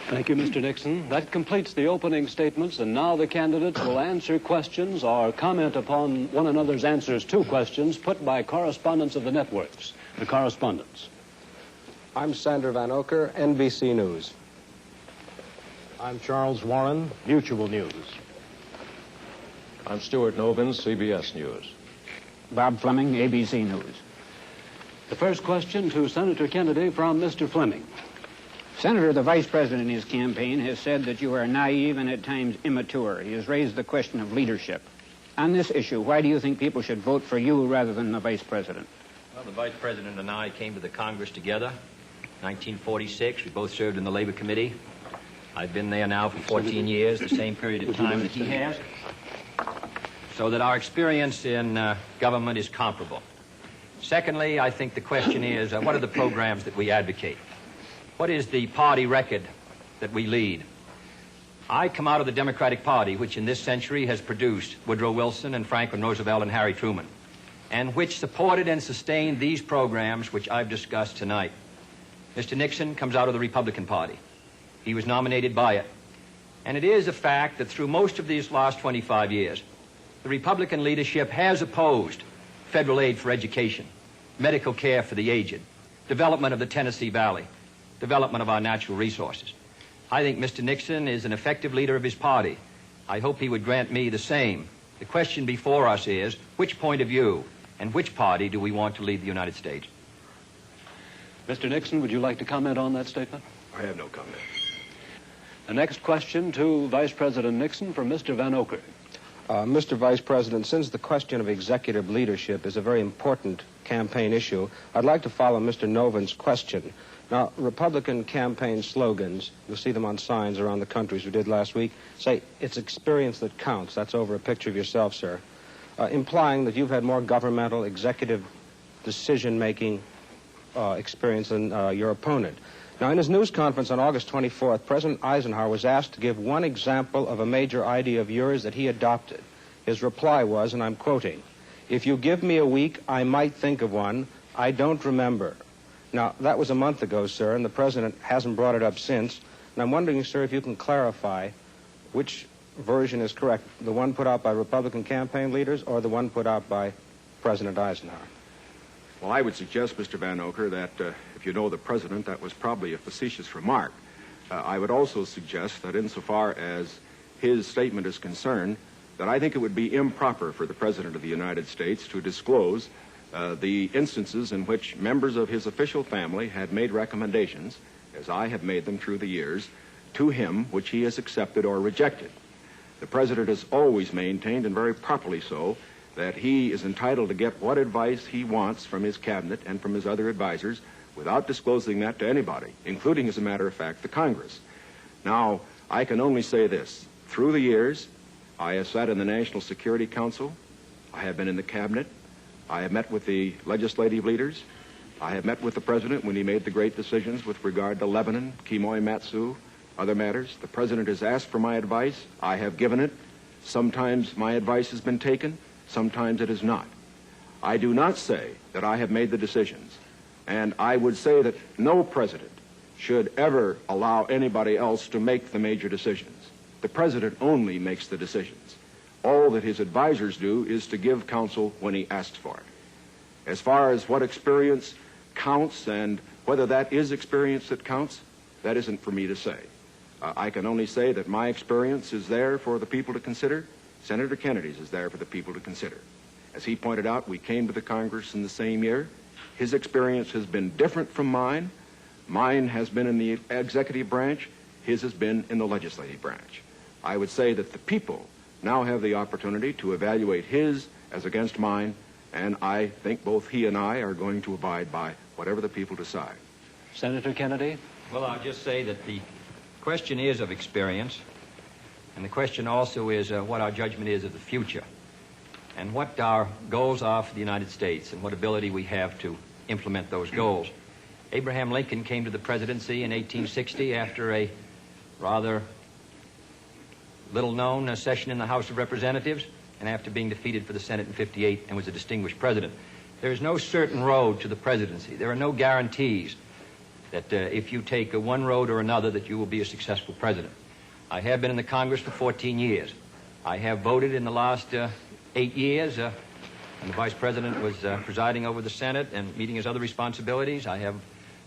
Thank you, Mr. Nixon. That completes the opening statements, and now the candidates will answer questions or comment upon one another's answers to questions put by correspondents of the networks. The correspondents. I'm Sander Van Oker, NBC News. I'm Charles Warren, Mutual News. I'm Stuart Novins, CBS News. Bob Fleming, ABC News. The first question to Senator Kennedy from Mr. Fleming. Senator, the Vice President in his campaign has said that you are naive and at times immature. He has raised the question of leadership. On this issue, why do you think people should vote for you rather than the Vice President? Well, the Vice President and I came to the Congress together. 1946, we both served in the Labor Committee. I've been there now for 14 years, the same period of time that he has. So that our experience in government is comparable. Secondly, I think the question is, what are the programs that we advocate? What is the party record that we lead? I come out of the Democratic Party, which in this century has produced Woodrow Wilson and Franklin Roosevelt and Harry Truman, and which supported and sustained these programs which I've discussed tonight. Mr. Nixon comes out of the Republican Party. He was nominated by it. And it is a fact that through most of these last 25 years, the Republican leadership has opposed federal aid for education, medical care for the aged, development of the Tennessee Valley, development of our natural resources. I think Mr. Nixon is an effective leader of his party. I hope he would grant me the same. The question before us is, which point of view and which party do we want to lead the United States? Mr. Nixon, would you like to comment on that statement? I have no comment. The next question to Vice President Nixon from Mr. Van Oker. Mr. Vice President, since the question of executive leadership is a very important campaign issue, I'd like to follow Mr. Novin's question. Now, Republican campaign slogans, you'll see them on signs around the country as we did last week, say, it's experience that counts. That's over a picture of yourself, sir, implying that you've had more governmental, executive decision-making experience than your opponent. Now, in his news conference on August 24th, President Eisenhower was asked to give one example of a major idea of yours that he adopted. His reply was, and I'm quoting, "If you give me a week, I might think of one. I don't remember." Now, that was a month ago, sir, and the President hasn't brought it up since. And I'm wondering, sir, if you can clarify which version is correct, the one put out by Republican campaign leaders or the one put out by President Eisenhower? Well, I would suggest, Mr. Van Oker, that if you know the President, that was probably a facetious remark. I would also suggest that insofar as his statement is concerned, that I think it would be improper for the President of the United States to disclose the instances in which members of his official family had made recommendations, as I have made them through the years, to him which he has accepted or rejected. The President has always maintained, and very properly so, that he is entitled to get what advice he wants from his cabinet and from his other advisors without disclosing that to anybody, including, as a matter of fact, the Congress. Now, I can only say this. Through the years, I have sat in the National Security Council. I have been in the cabinet. I have met with the legislative leaders. I have met with the President when he made the great decisions with regard to Lebanon, Kimoy Matsu, other matters. The President has asked for my advice. I have given it. Sometimes my advice has been taken. Sometimes it is not. I do not say that I have made the decisions, and I would say that no president should ever allow anybody else to make the major decisions. The President only makes the decisions. All that his advisors do is to give counsel when he asks for it. As far as what experience counts and whether that is experience that counts, that isn't for me to say. I can only say that my experience is there for the people to consider. Senator Kennedy's is there for the people to consider. As he pointed out, we came to the Congress in the same year. His experience has been different from mine. Mine has been in the executive branch. His has been in the legislative branch. I would say that the people now have the opportunity to evaluate his as against mine, and I think both he and I are going to abide by whatever the people decide. Senator Kennedy? Well, I'll just say that the question is of experience, and the question also is what our judgment is of the future, and what our goals are for the United States, and what ability we have to implement those goals. Abraham Lincoln came to the presidency in 1860 after a rather little-known session in the House of Representatives, and after being defeated for the Senate in 58 and was a distinguished president. There is no certain road to the presidency. There are no guarantees. that if you take one road or another, that you will be a successful president. I have been in the Congress for 14 years. I have voted in the last 8 years, and the Vice President was presiding over the Senate and meeting his other responsibilities. I have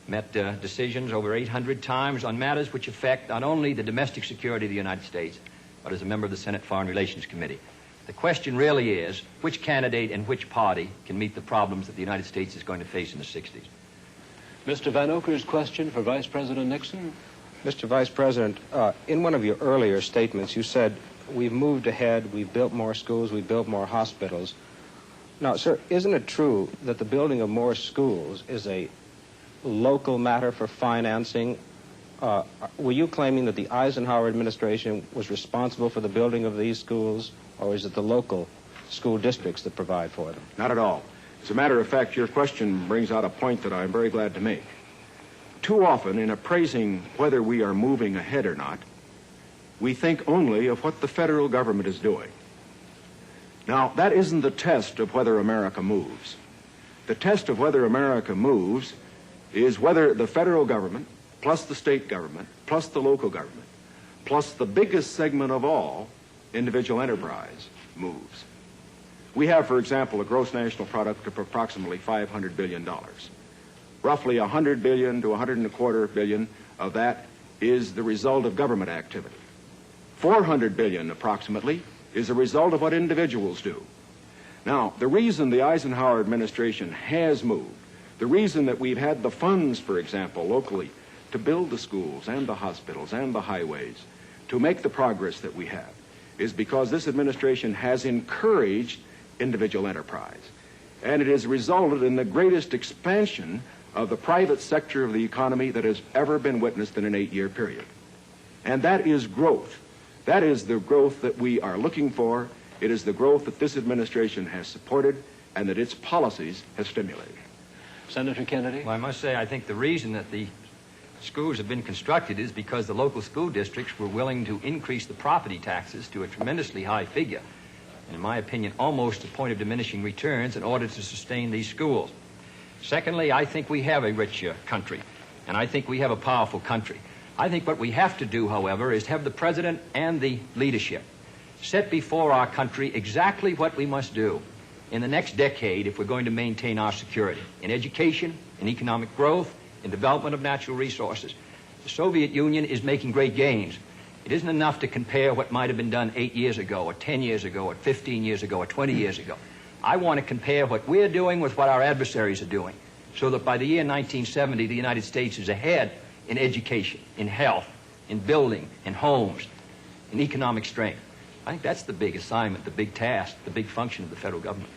met decisions over 800 times on matters which affect not only the domestic security of the United States, but as a member of the Senate Foreign Relations Committee. The question really is, which candidate and which party can meet the problems that the United States is going to face in the 60s? Mr. Vanocur's question for Vice President Nixon. Mr. Vice President, in one of your earlier statements, you said, we've moved ahead, we've built more schools, we've built more hospitals. Now, sir, isn't it true that the building of more schools is a local matter for financing? Were you claiming that the Eisenhower administration was responsible for the building of these schools, or is it the local school districts that provide for them? Not at all. As a matter of fact, your question brings out a point that I'm very glad to make. Too often, in appraising whether we are moving ahead or not, we think only of what the federal government is doing. Now, that isn't the test of whether America moves. The test of whether America moves is whether the federal government, plus the state government, plus the local government, plus the biggest segment of all, individual enterprise, moves. We have, for example, a gross national product of approximately $500 billion. Roughly $100 billion to $125 billion of that is the result of government activity. $400 billion, approximately, is a result of what individuals do. Now, the reason the Eisenhower administration has moved, the reason that we've had the funds, for example, locally, to build the schools and the hospitals and the highways, to make the progress that we have, is because this administration has encouraged individual enterprise. And it has resulted in the greatest expansion of the private sector of the economy that has ever been witnessed in an 8-year period. And that is growth. That is the growth that we are looking for. It is the growth that this administration has supported and that its policies have stimulated. Senator Kennedy? Well, I must say, I think the reason that the schools have been constructed is because the local school districts were willing to increase the property taxes to a tremendously high figure, and in my opinion, almost to the point of diminishing returns in order to sustain these schools. Secondly, I think we have a rich country, and I think we have a powerful country. I think what we have to do, however, is have the president and the leadership set before our country exactly what we must do in the next decade if we're going to maintain our security in education, in economic growth, in development of natural resources. The Soviet Union is making great gains. It isn't enough to compare what might have been done 8 years ago, or 10 years ago, or 15 years ago, or 20 years ago. I want to compare what we're doing with what our adversaries are doing, so that by the year 1970, the United States is ahead in education, in health, in building, in homes, in economic strength. I think that's the big assignment, the big task, the big function of the federal government.